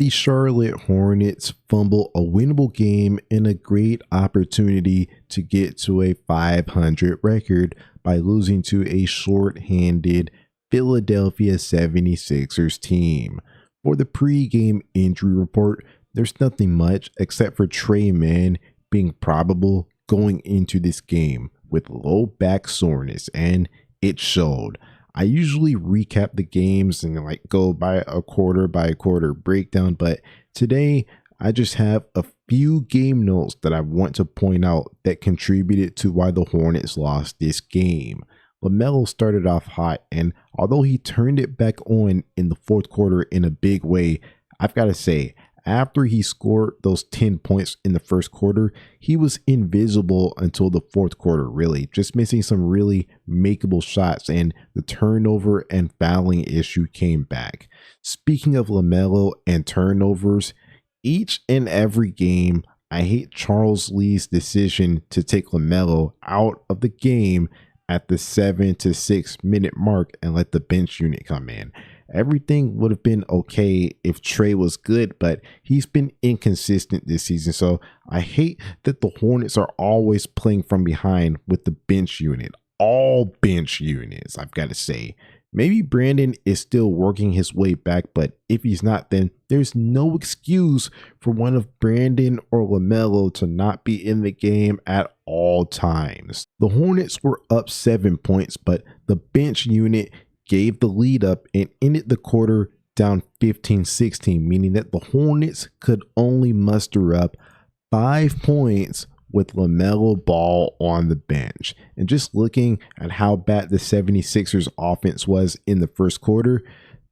The Charlotte Hornets fumble a winnable game and a great opportunity to get to a 500 record by losing to a short-handed Philadelphia 76ers team. For the pre-game injury report, there's nothing much except for Trey Mann being probable going into this game with low back soreness, and it showed. I usually recap the games and go by a quarter breakdown, but today I just have a few game notes that I want to point out that contributed to why the Hornets lost this game. LaMelo started off hot, and although he turned it back on in the fourth quarter in a big way, I've got to say, after he scored those 10 points in the first quarter, he was invisible until the fourth quarter, really, just missing some really makeable shots, and the turnover and fouling issue came back. Speaking of LaMelo and turnovers, each and every game, I hate Charles Lee's decision to take LaMelo out of the game at the 7 to 6 minute mark and let the bench unit come in. Everything would have been okay if Trey was good, but he's been inconsistent this season. So I hate that the Hornets are always playing from behind with the bench unit. All bench units, I've got to say. Maybe Brandon is still working his way back, but if he's not, then there's no excuse for one of Brandon or LaMelo to not be in the game at all times. The Hornets were up 7 points, but the bench unit gave the lead up and ended the quarter down 15-16, meaning that the Hornets could only muster up 5 points with LaMelo Ball on the bench. And just looking at how bad the 76ers offense was in the first quarter,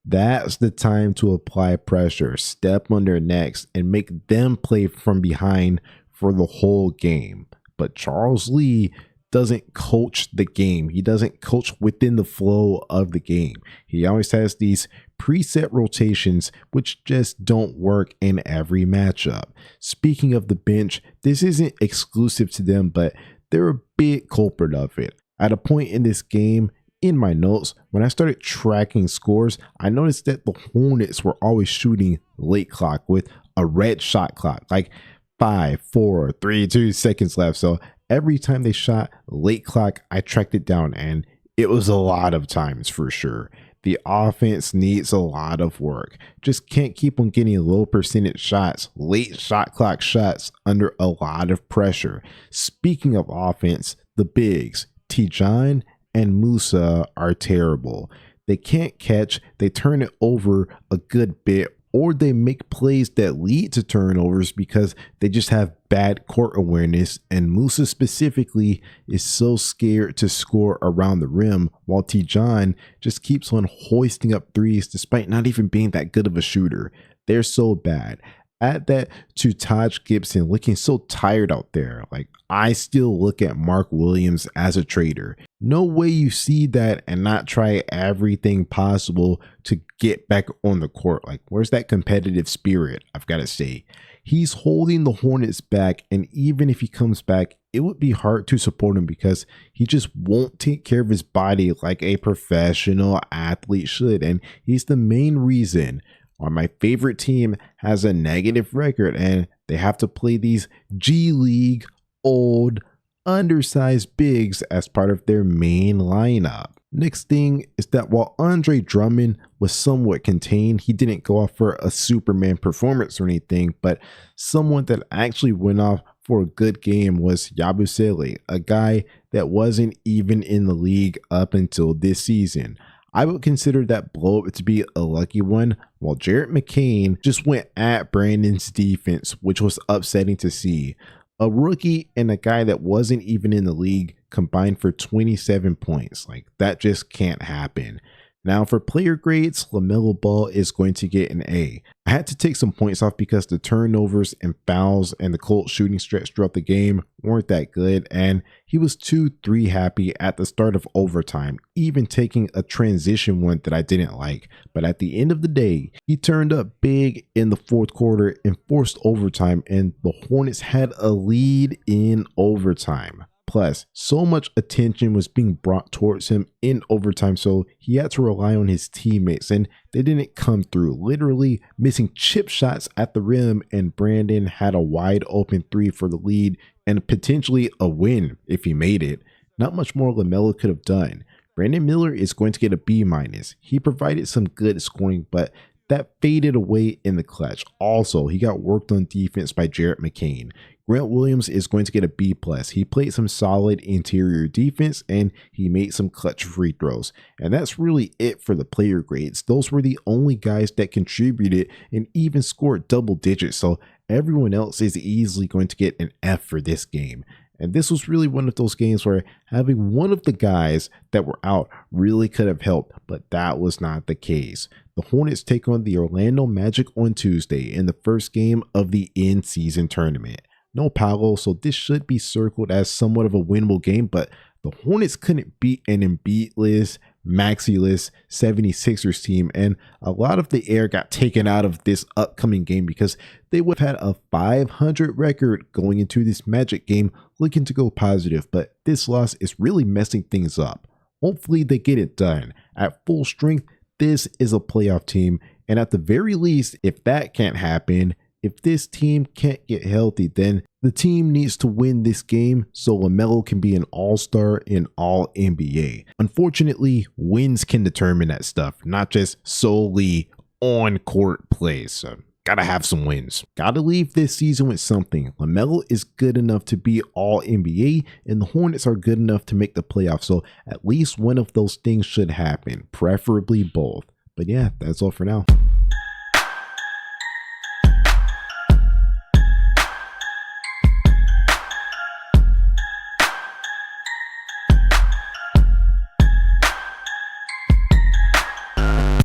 that's the time to apply pressure, step on their necks, and make them play from behind for the whole game. But Charles Lee doesn't coach the game. He doesn't coach within the flow of the game. He always has these preset rotations which just don't work in every matchup. Speaking of the bench, this isn't exclusive to them, but they're a big culprit of it. At a point in this game, in my notes, when I started tracking scores, I noticed that the Hornets were always shooting late clock with a red shot clock, like 5, 4, 3, 2 seconds left. So every time they shot late clock, I tracked it down, and it was a lot of times for sure. The offense needs a lot of work. Just can't keep on getting low percentage shots, late shot clock shots under a lot of pressure. Speaking of offense, the bigs, Tijan and Musa, are terrible. They can't catch, they turn it over a good bit, or they make plays that lead to turnovers because they just have bad court awareness, and Musa specifically is so scared to score around the rim, while Tijan just keeps on hoisting up threes despite not even being that good of a shooter. They're so bad. Add that to Taj Gibson looking so tired out there. I still look at Mark Williams as a traitor. No way you see that and not try everything possible to get back on the court. Where's that competitive spirit? I've got to say, he's holding the Hornets back, and even if he comes back, it would be hard to support him because he just won't take care of his body like a professional athlete should, and he's the main reason why my favorite team has a negative record and they have to play these G League old undersized bigs as part of their main lineup. Next thing is that while Andre Drummond was somewhat contained, he didn't go off for a Superman performance or anything, but someone that actually went off for a good game was Yabusele, a guy that wasn't even in the league up until this season. I would consider that blow up to be a lucky one, while Jarrett McCain just went at Brandon's defense, which was upsetting to see. A rookie and a guy that wasn't even in the league combined for 27 points. That just can't happen. Now for player grades, LaMelo Ball is going to get an A. I had to take some points off because the turnovers and fouls and the cold shooting stretch throughout the game weren't that good, and he was 2-3 happy at the start of overtime, even taking a transition one that I didn't like. But at the end of the day, he turned up big in the fourth quarter and forced overtime, and the Hornets had a lead in overtime. Plus, so much attention was being brought towards him in overtime, so he had to rely on his teammates, and they didn't come through, literally missing chip shots at the rim, and Brandon had a wide open 3 for the lead and potentially a win if he made it. Not much more LaMelo could have done. Brandon Miller is going to get a B-. He provided some good scoring, but that faded away in the clutch. Also, he got worked on defense by Jarrett McCain. Grant Williams is going to get a B+. He played some solid interior defense and he made some clutch free throws. And that's really it for the player grades. Those were the only guys that contributed and even scored double digits. So everyone else is easily going to get an F for this game. And this was really one of those games where having one of the guys that were out really could have helped, but that was not the case. The Hornets take on the Orlando Magic on Tuesday in the first game of the in-season tournament. No Paolo, so this should be circled as somewhat of a winnable game, but the Hornets couldn't beat an Embiid-less, Maxey-less 76ers team, and a lot of the air got taken out of this upcoming game because they would have had a 500 record going into this Magic game looking to go positive, but this loss is really messing things up. Hopefully they get it done. At full strength, this is a playoff team, and at the very least, if that can't happen, if this team can't get healthy, then the team needs to win this game so LaMelo can be an all-star and all-NBA. Unfortunately, wins can determine that stuff, not just solely on-court plays. So gotta have some wins. Gotta leave this season with something. LaMelo is good enough to be all-NBA, and the Hornets are good enough to make the playoffs. So at least one of those things should happen, preferably both. But yeah, that's all for now.